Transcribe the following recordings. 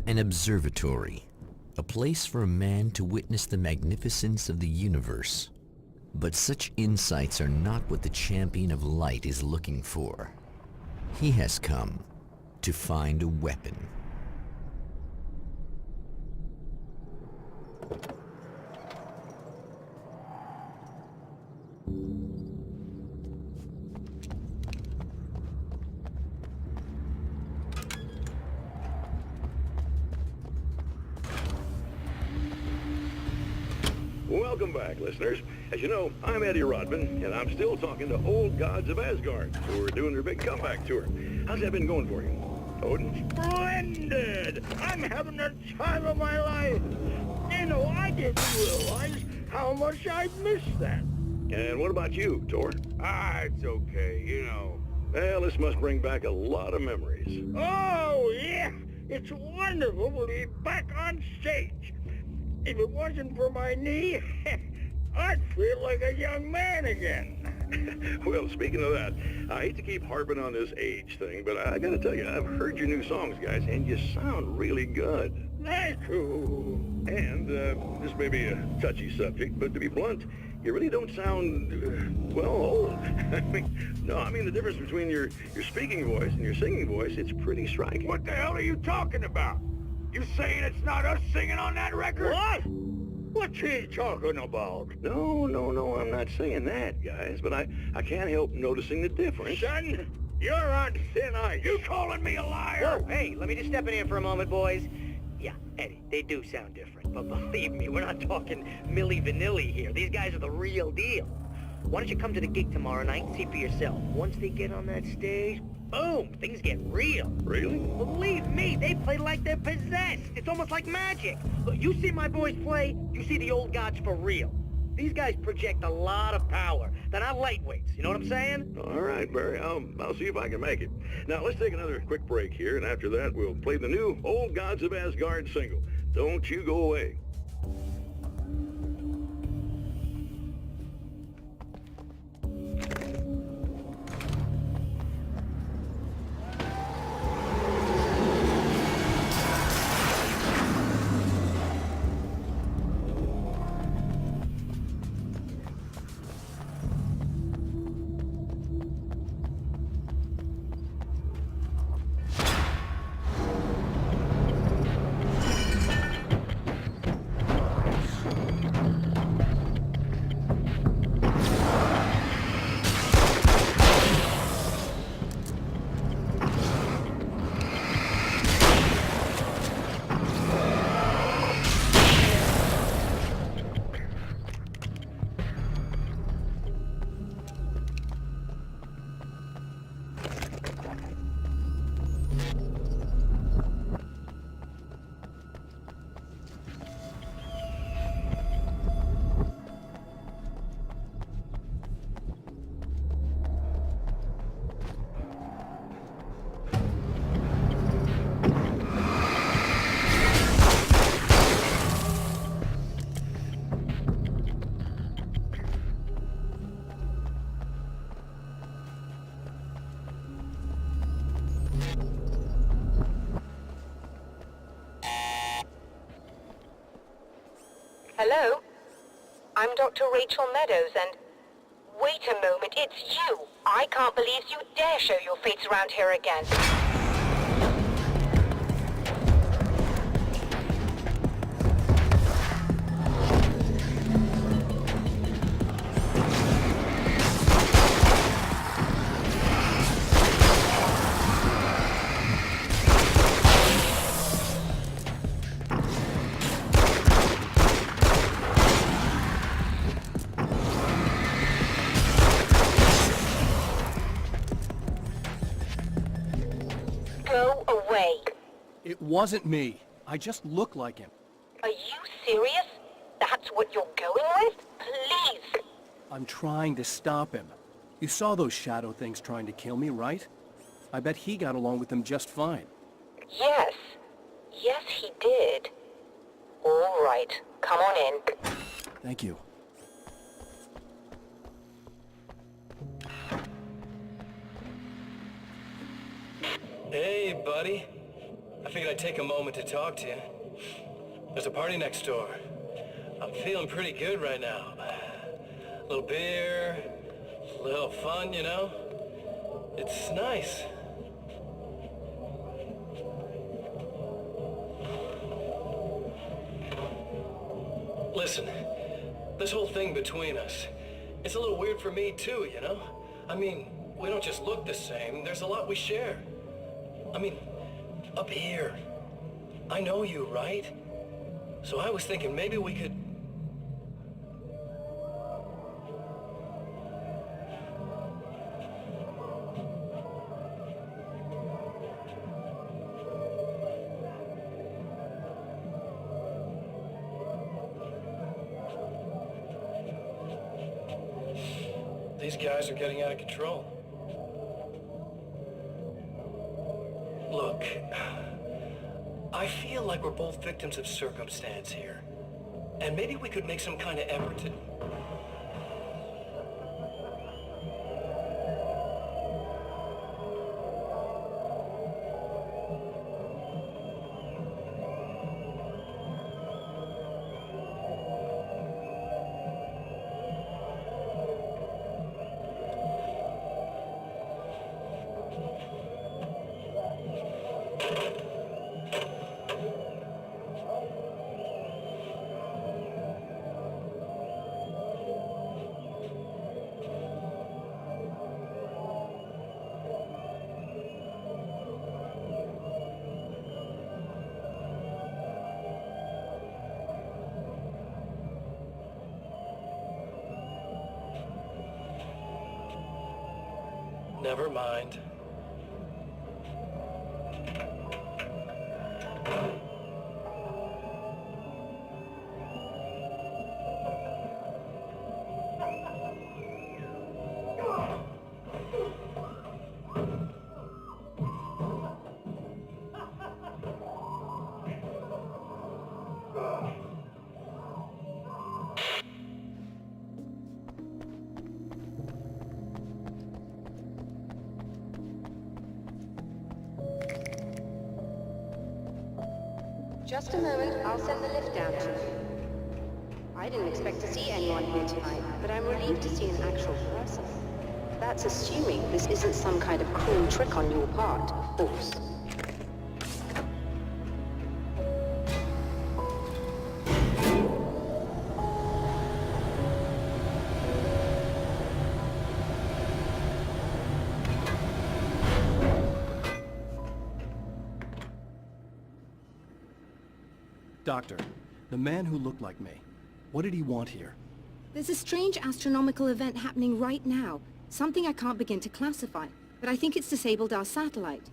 An observatory, a place for a man to witness the magnificence of the universe. But such insights are not what the champion of light is looking for. He has come to find a weapon. Welcome back, listeners. As you know, I'm Eddie Rodman, and I'm still talking to old gods of Asgard, who are doing their big comeback tour. How's that been going for you, Odin? Splendid! I'm having the time of my life. You know, I didn't realize how much I missed that. And what about you, Thor? It's okay, you know. Well, this must bring back a lot of memories. Oh, yeah! It's wonderful to be back on stage. If it wasn't for my knee, I'd feel like a young man again. Well, speaking of that, I hate to keep harping on this age thing, but I gotta tell you, I've heard your new songs, guys, and you sound really good. Thank you. And this may be a touchy subject, but to be blunt, you really don't sound, well, old. I mean the difference between your speaking voice and your singing voice, it's pretty striking. What the hell are you talking about? You saying it's not us singing on that record? What? What's he talking about? No, I'm not saying that, guys, but I can't help noticing the difference. Son, you're on thin ice. You calling me a liar? Whoa, hey, let me just step in here for a moment, boys. Yeah, Eddie, they do sound different, but believe me, we're not talking Milli Vanilli here. These guys are the real deal. Why don't you come to the gig tomorrow night and see for yourself? Once they get on that stage, boom, things get real. Really? Believe me, they play like they're possessed. It's almost like magic. Look, you see my boys play, you see the old gods for real. These guys project a lot of power. They're not lightweights, you know what I'm saying? All right, Barry, I'll see if I can make it. Now, let's take another quick break here, and after that, we'll play the new Old Gods of Asgard single. Don't you go away. Hello? I'm Dr. Rachel Meadows, and... Wait a moment, it's you! I can't believe you dare show your face around here again. Go away. It wasn't me. I just look like him. Are you serious? That's what you're going with? Please. I'm trying to stop him. You saw those shadow things trying to kill me, right? I bet he got along with them just fine. Yes. Yes, he did. All right. Come on in. Thank you. Hey, buddy. I figured I'd take a moment to talk to you. There's a party next door. I'm feeling pretty good right now. A little beer, a little fun, you know? It's nice. Listen, this whole thing between us, it's a little weird for me too, you know? I mean, we don't just look the same, there's a lot we share. I mean, up here, I know you, right? So I was thinking maybe we could... These guys are getting out of control. Look, I feel like we're both victims of circumstance here. And maybe we could make some kind of effort to... Never mind. Just a moment, I'll send the lift down to you. I didn't expect to see anyone here tonight, but I'm relieved to see an actual person. That's assuming this isn't some kind of cruel trick on your part, of course. Doctor, the man who looked like me, what did he want here? There's a strange astronomical event happening right now. Something I can't begin to classify, but I think it's disabled our satellite.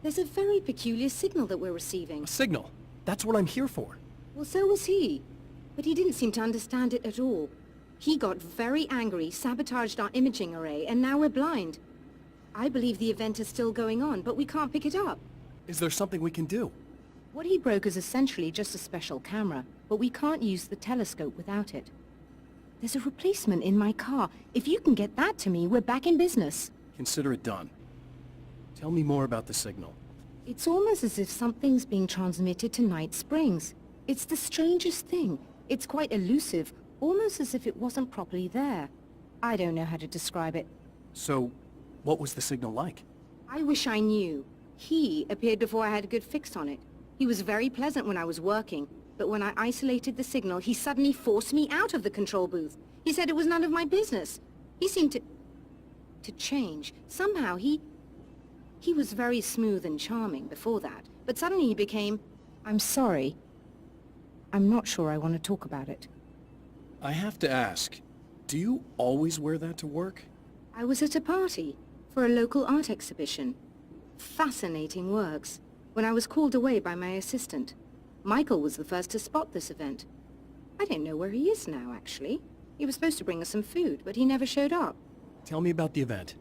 There's a very peculiar signal that we're receiving. A signal? That's what I'm here for. Well, so was he. But he didn't seem to understand it at all. He got very angry, sabotaged our imaging array, and now we're blind. I believe the event is still going on, but we can't pick it up. Is there something we can do? What he broke is essentially just a special camera, but we can't use the telescope without it. There's a replacement in my car. If you can get that to me, we're back in business. Consider it done. Tell me more about the signal. It's almost as if something's being transmitted to Night Springs. It's the strangest thing. It's quite elusive, almost as if it wasn't properly there. I don't know how to describe it. So, what was the signal like? I wish I knew. He appeared before I had a good fix on it. He was very pleasant when I was working, but when I isolated the signal, he suddenly forced me out of the control booth. He said it was none of my business. He seemed to change. Somehow he was very smooth and charming before that, but suddenly he became, I'm sorry. I'm not sure I want to talk about it. I have to ask, do you always wear that to work? I was at a party for a local art exhibition. Fascinating works. When I was called away by my assistant. Michael was the first to spot this event. I don't know where he is now, actually. He was supposed to bring us some food, but he never showed up. Tell me about the event.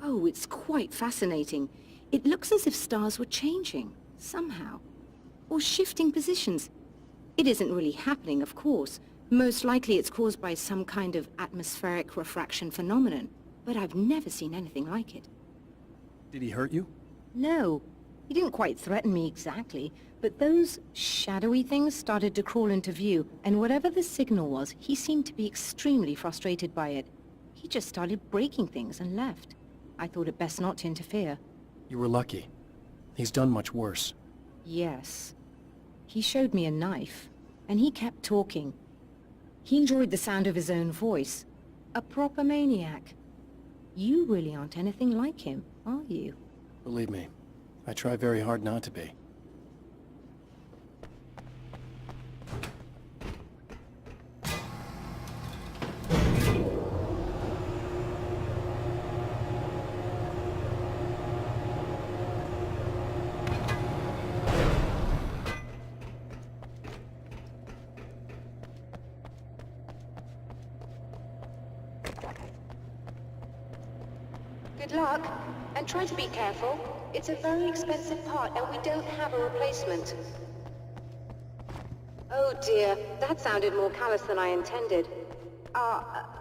Oh, it's quite fascinating. It looks as if stars were changing, somehow. Or shifting positions. It isn't really happening, of course. Most likely it's caused by some kind of atmospheric refraction phenomenon. But I've never seen anything like it. Did he hurt you? No. He didn't quite threaten me exactly, but those shadowy things started to crawl into view, and whatever the signal was, he seemed to be extremely frustrated by it. He just started breaking things and left. I thought it best not to interfere. You were lucky. He's done much worse. Yes. He showed me a knife, and he kept talking. He enjoyed the sound of his own voice. A proper maniac. You really aren't anything like him, are you? Believe me, I try very hard not to be. Good luck, and try to be careful. It's a very expensive part, and we don't have a replacement. Oh dear, that sounded more callous than I intended.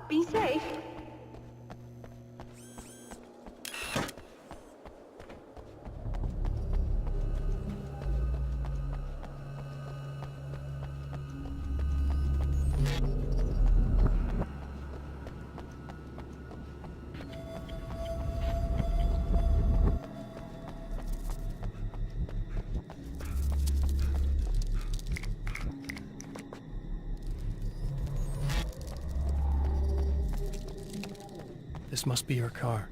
Be safe. This must be your car.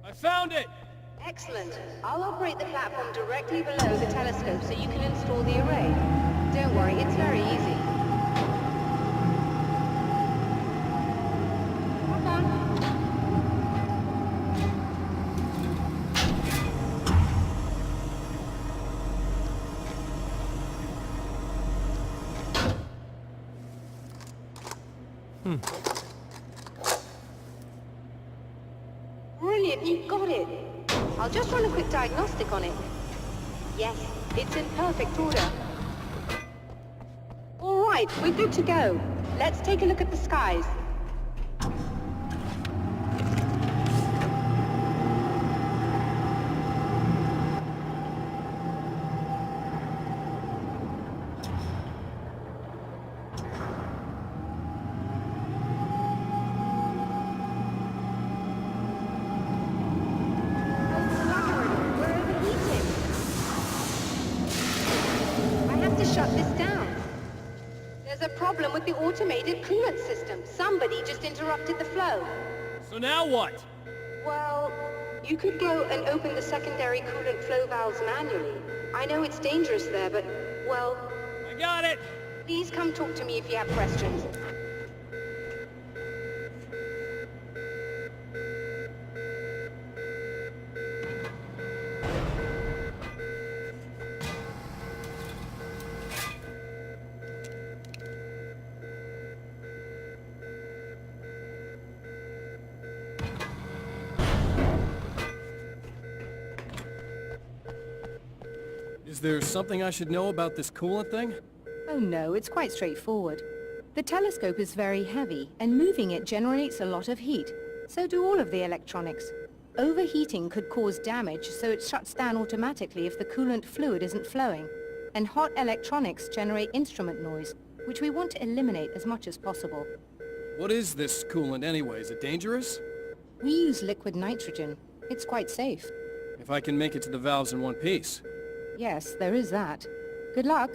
I found it! Excellent. I'll operate the platform directly below the telescope so you can install the array. Don't worry, it's very easy. Hop on. Brilliant, you got it. I'll just run a quick diagnostic on it. Yes, it's in perfect order. All right, we're good to go. Let's take a look at the skies. Shut this down. There's a problem with the automated coolant system. Somebody just interrupted the flow. So now what? Well, you could go and open the secondary coolant flow valves manually. I know it's dangerous there, but, well... I got it! Please come talk to me if you have questions. Is there something I should know about this coolant thing? Oh no, it's quite straightforward. The telescope is very heavy, and moving it generates a lot of heat. So do all of the electronics. Overheating could cause damage, so it shuts down automatically if the coolant fluid isn't flowing. and hot electronics generate instrument noise, which we want to eliminate as much as possible. What is this coolant anyway? Is it dangerous? We use liquid nitrogen. It's quite safe. If I can make it to the valves in one piece. Yes, there is that. Good luck.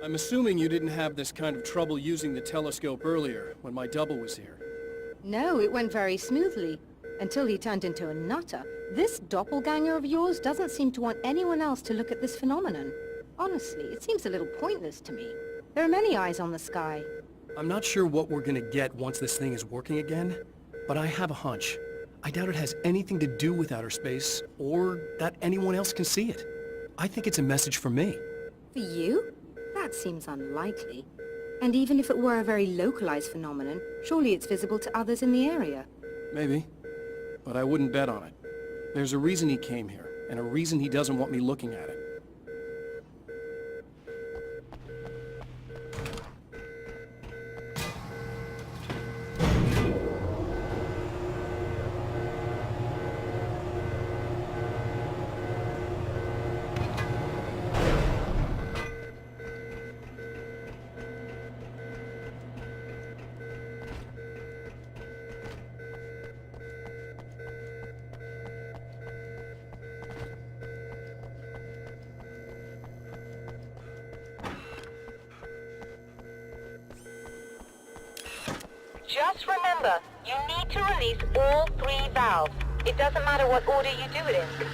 I'm assuming you didn't have this kind of trouble using the telescope earlier, when my double was here. No, it went very smoothly. Until he turned into a nutter. This doppelganger of yours doesn't seem to want anyone else to look at this phenomenon. Honestly, it seems a little pointless to me. There are many eyes on the sky. I'm not sure what we're gonna get once this thing is working again, but I have a hunch. I doubt it has anything to do with outer space, or that anyone else can see it. I think it's a message for me. For you? That seems unlikely. And even if it were a very localized phenomenon, surely it's visible to others in the area. Maybe. But I wouldn't bet on it. There's a reason he came here, and a reason he doesn't want me looking at it. Just remember, you need to release all 3 valves. It doesn't matter what order you do it in.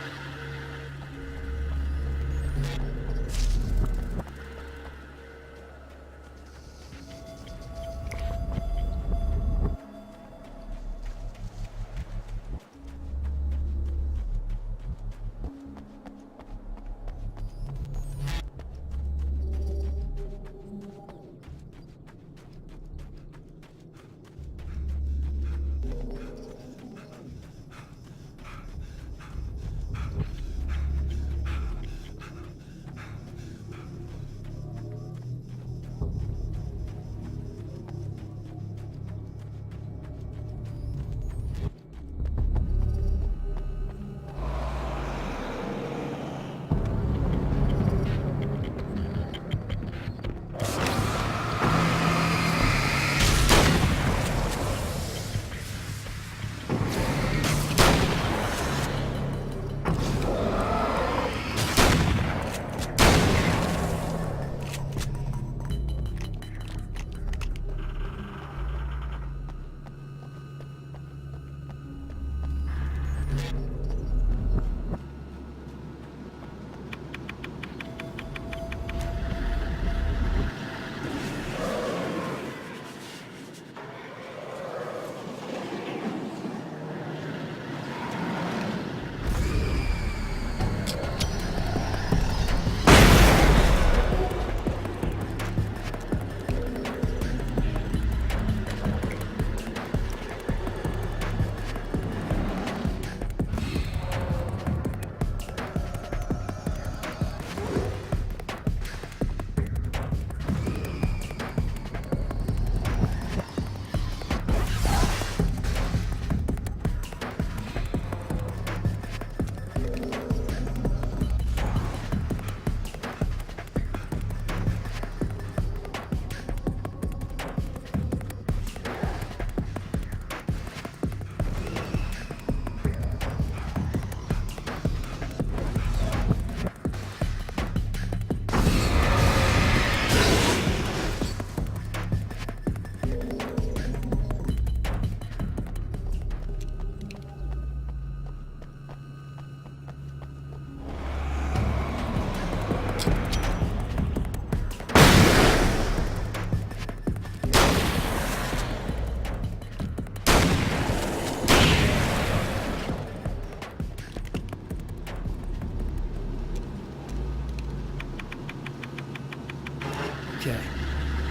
Okay,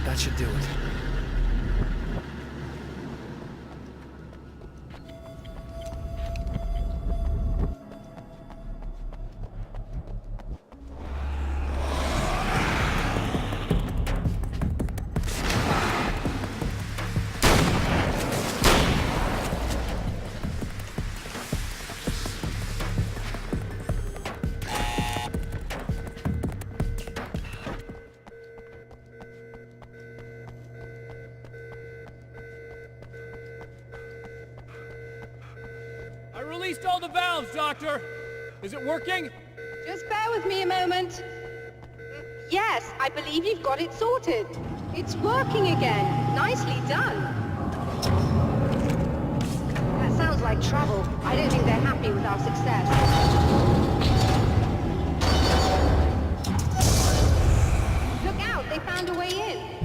that should do it. I released all the valves, Doctor! Is it working? Just bear with me a moment. Yes, I believe you've got it sorted. It's working again. Nicely done. That sounds like trouble. I don't think they're happy with our success. Look out, they found a way in.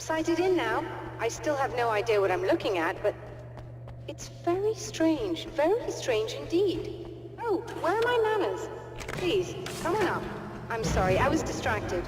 Sighted in now. I still have no idea what I'm looking at, but it's very strange indeed. Oh, where are my manners? Please, come on up. I'm sorry, I was distracted.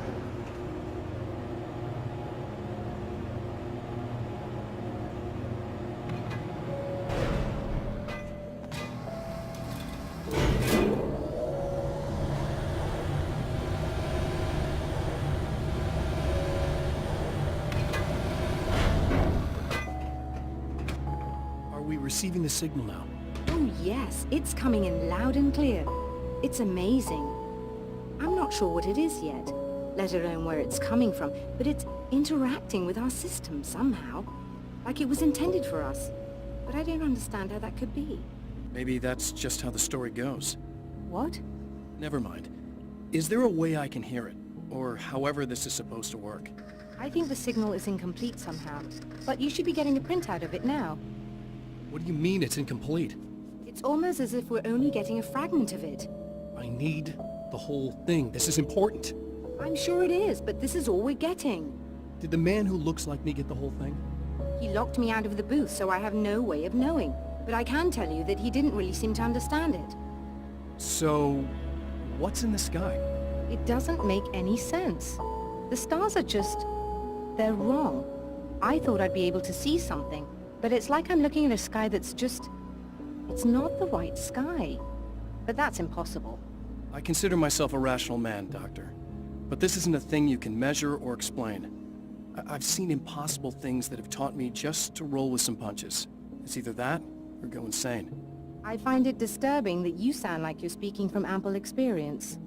Receiving the signal now. Oh yes, it's coming in loud and clear. It's amazing. I'm not sure what it is yet, let alone where it's coming from, but it's interacting with our system somehow, like it was intended for us. But I don't understand how that could be. Maybe that's just how the story goes. What? Never mind. Is there a way I can hear it? Or however this is supposed to work? I think the signal is incomplete somehow, but you should be getting a printout of it now. What do you mean it's incomplete? It's almost as if we're only getting a fragment of it. I need the whole thing. This is important. I'm sure it is, but this is all we're getting. Did the man who looks like me get the whole thing? He locked me out of the booth, so I have no way of knowing. But I can tell you that he didn't really seem to understand it. So, what's in the sky? It doesn't make any sense. The stars are just... they're wrong. I thought I'd be able to see something. But it's like I'm looking at a sky that's just... it's not the right sky. But that's impossible. I consider myself a rational man, Doctor. But this isn't a thing you can measure or explain. I've seen impossible things that have taught me just to roll with some punches. It's either that, or go insane. I find it disturbing that you sound like you're speaking from ample experience.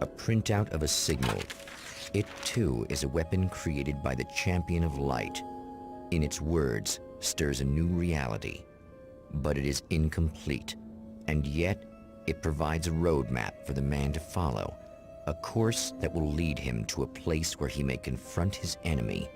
A printout of a signal. It, too, is a weapon created by the Champion of Light. In its words, stirs a new reality. But it is incomplete, and yet it provides a roadmap for the man to follow, a course that will lead him to a place where he may confront his enemy